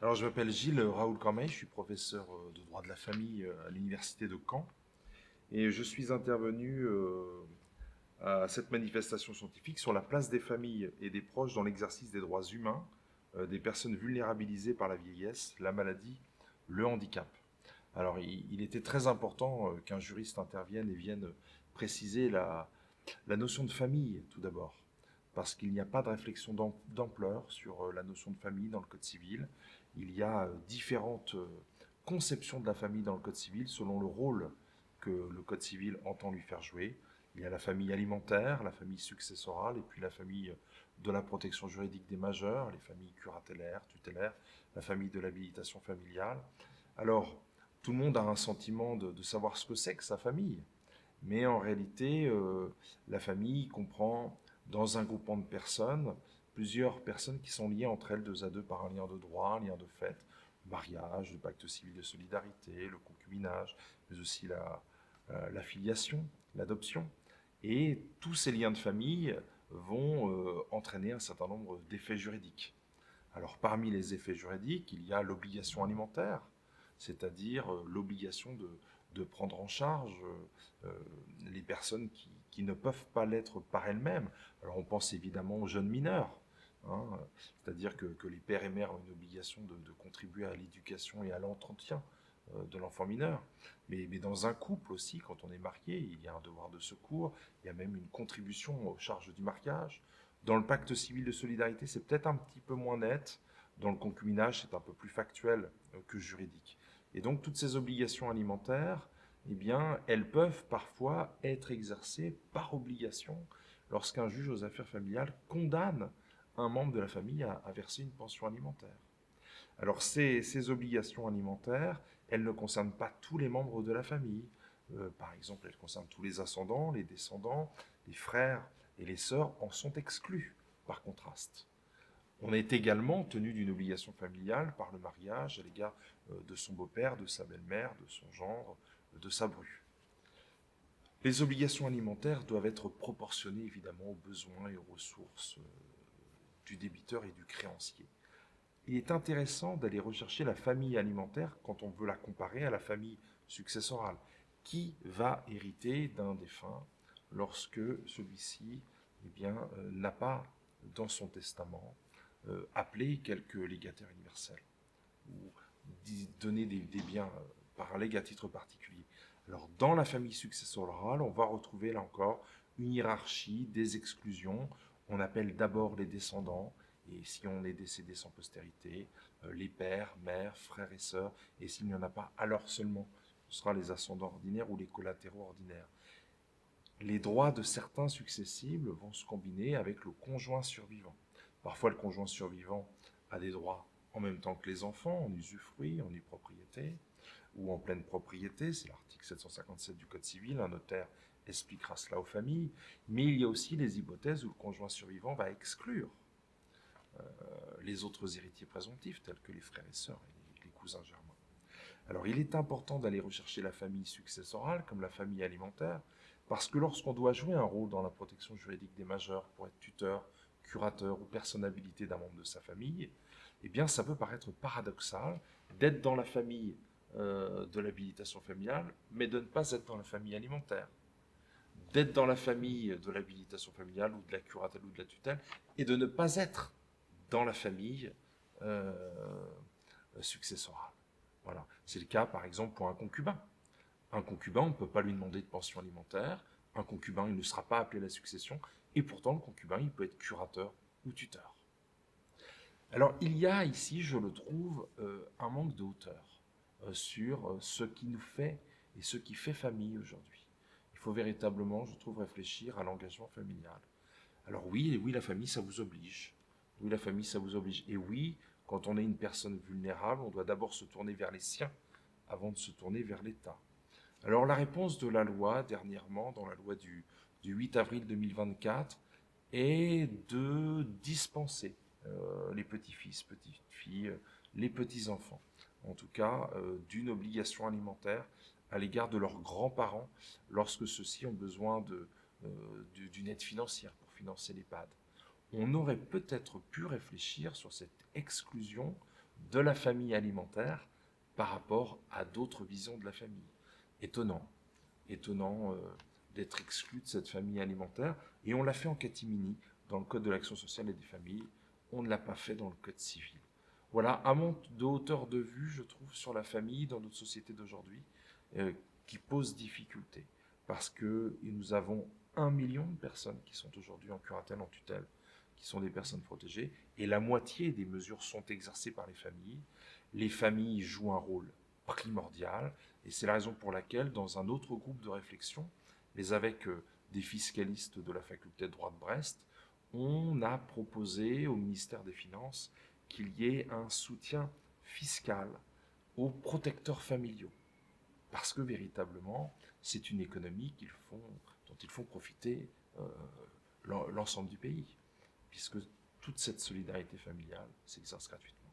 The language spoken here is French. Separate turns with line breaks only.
Alors, je m'appelle Gilles Raoul Cormeil, je suis professeur de droit de la famille à l'université de Caen et je suis intervenu à cette manifestation scientifique sur la place des familles et des proches dans l'exercice des droits humains des personnes vulnérabilisées par la vieillesse, la maladie, le handicap. Alors, il était très important qu'un juriste intervienne et vienne préciser la notion de famille, tout d'abord, parce qu'il n'y a pas de réflexion d'ampleur sur la notion de famille dans le Code civil. Il y a différentes conceptions de la famille dans le Code civil selon le rôle que le Code civil entend lui faire jouer. Il y a la famille alimentaire, la famille successorale, et puis la famille de la protection juridique des majeurs, les familles curatelaires, tutélaires, la famille de l'habilitation familiale. Alors, tout le monde a un sentiment de savoir ce que c'est que sa famille. Mais en réalité, la famille comprend, dans un groupement de personnes, plusieurs personnes qui sont liées entre elles deux à deux par un lien de droit, un lien de fait, le mariage, le pacte civil de solidarité, le concubinage, mais aussi la filiation, l'adoption. Et tous ces liens de famille vont entraîner un certain nombre d'effets juridiques. Alors parmi les effets juridiques, il y a l'obligation alimentaire, c'est-à-dire l'obligation de prendre en charge les personnes qui ne peuvent pas l'être par elles-mêmes. Alors on pense évidemment aux jeunes mineurs, hein, c'est-à-dire que les pères et mères ont une obligation de contribuer à l'éducation et à l'entretien de l'enfant mineur. Mais dans un couple aussi, quand on est marié, il y a un devoir de secours, il y a même une contribution aux charges du mariage. Dans le pacte civil de solidarité, c'est peut-être un petit peu moins net. Dans le concubinage, c'est un peu plus factuel que juridique. Et donc, toutes ces obligations alimentaires, eh bien, elles peuvent parfois être exercées par obligation lorsqu'un juge aux affaires familiales condamne un membre de la famille à verser une pension alimentaire. Alors, ces obligations alimentaires, elles ne concernent pas tous les membres de la famille. Par exemple, elles concernent tous les ascendants, les descendants, les frères et les sœurs en sont exclus, par contraste. On est également tenu d'une obligation familiale par le mariage à l'égard de son beau-père, de sa belle-mère, de son gendre, de sa bru. Les obligations alimentaires doivent être proportionnées évidemment aux besoins et aux ressources du débiteur et du créancier. Il est intéressant d'aller rechercher la famille alimentaire quand on veut la comparer à la famille successorale. Qui va hériter d'un défunt lorsque celui-ci n'a pas dans son testament appelé quelques légataires universels ou donner des biens par un legs à titre particulier. Alors dans la famille successorale, on va retrouver là encore une hiérarchie des exclusions. On appelle d'abord les descendants, et si on est décédé sans postérité, les pères, mères, frères et sœurs, et s'il n'y en a pas, alors seulement ce sera les ascendants ordinaires ou les collatéraux ordinaires. Les droits de certains successibles vont se combiner avec le conjoint survivant. Parfois, le conjoint survivant a des droits en même temps que les enfants, en usufruit, en propriété ou en pleine propriété. C'est l'article 757 du Code civil. Un notaire expliquera cela aux familles. Mais il y a aussi les hypothèses où le conjoint survivant va exclure les autres héritiers présomptifs, tels que les frères et sœurs et les cousins germains. Alors, il est important d'aller rechercher la famille successorale, comme la famille alimentaire, parce que lorsqu'on doit jouer un rôle dans la protection juridique des majeurs pour être tuteur, curateur ou personne habilitée d'un membre de sa famille, eh bien, ça peut paraître paradoxal d'être dans la famille de l'habilitation familiale, mais de ne pas être dans la famille alimentaire. D'être dans la famille de l'habilitation familiale ou de la curatelle ou de la tutelle, et de ne pas être dans la famille euh, successorale. Voilà. C'est le cas, par exemple, pour un concubin. Un concubin, on ne peut pas lui demander de pension alimentaire. Un concubin, il ne sera pas appelé à la succession. Et pourtant, le concubin, il peut être curateur ou tuteur. Alors, il y a ici, je le trouve, un manque de hauteur sur ce qui nous fait et ce qui fait famille aujourd'hui. Il faut véritablement, je trouve, réfléchir à l'engagement familial. Alors oui, oui, la famille, ça vous oblige. Oui, la famille, ça vous oblige. Et oui, quand on est une personne vulnérable, on doit d'abord se tourner vers les siens avant de se tourner vers l'État. Alors la réponse de la loi, dernièrement, dans la loi du 8 avril 2024, est de dispenser les petits-fils, petites-filles, les petits-enfants, en tout cas, d'une obligation alimentaire à l'égard de leurs grands-parents lorsque ceux-ci ont besoin d'une aide financière pour financer l'EHPAD. On aurait peut-être pu réfléchir sur cette exclusion de la famille alimentaire par rapport à d'autres visions de la famille. Étonnant, étonnant d'être exclu de cette famille alimentaire. Et on l'a fait en catimini dans le Code de l'action sociale et des familles. On ne l'a pas fait dans le Code civil. Voilà un monde de hauteur de vue, je trouve, sur la famille dans notre société d'aujourd'hui, qui pose difficulté. Parce que nous avons 1 million de personnes qui sont aujourd'hui en curatelle, en tutelle, qui sont des personnes protégées, et la moitié des mesures sont exercées par les familles. Les familles jouent un rôle primordial, et c'est la raison pour laquelle, dans un autre groupe de réflexion, mais avec des fiscalistes de la faculté de droit de Brest, on a proposé au ministère des Finances qu'il y ait un soutien fiscal aux protecteurs familiaux. Parce que véritablement, c'est une économie dont ils font profiter l'ensemble du pays. Puisque toute cette solidarité familiale s'exerce gratuitement.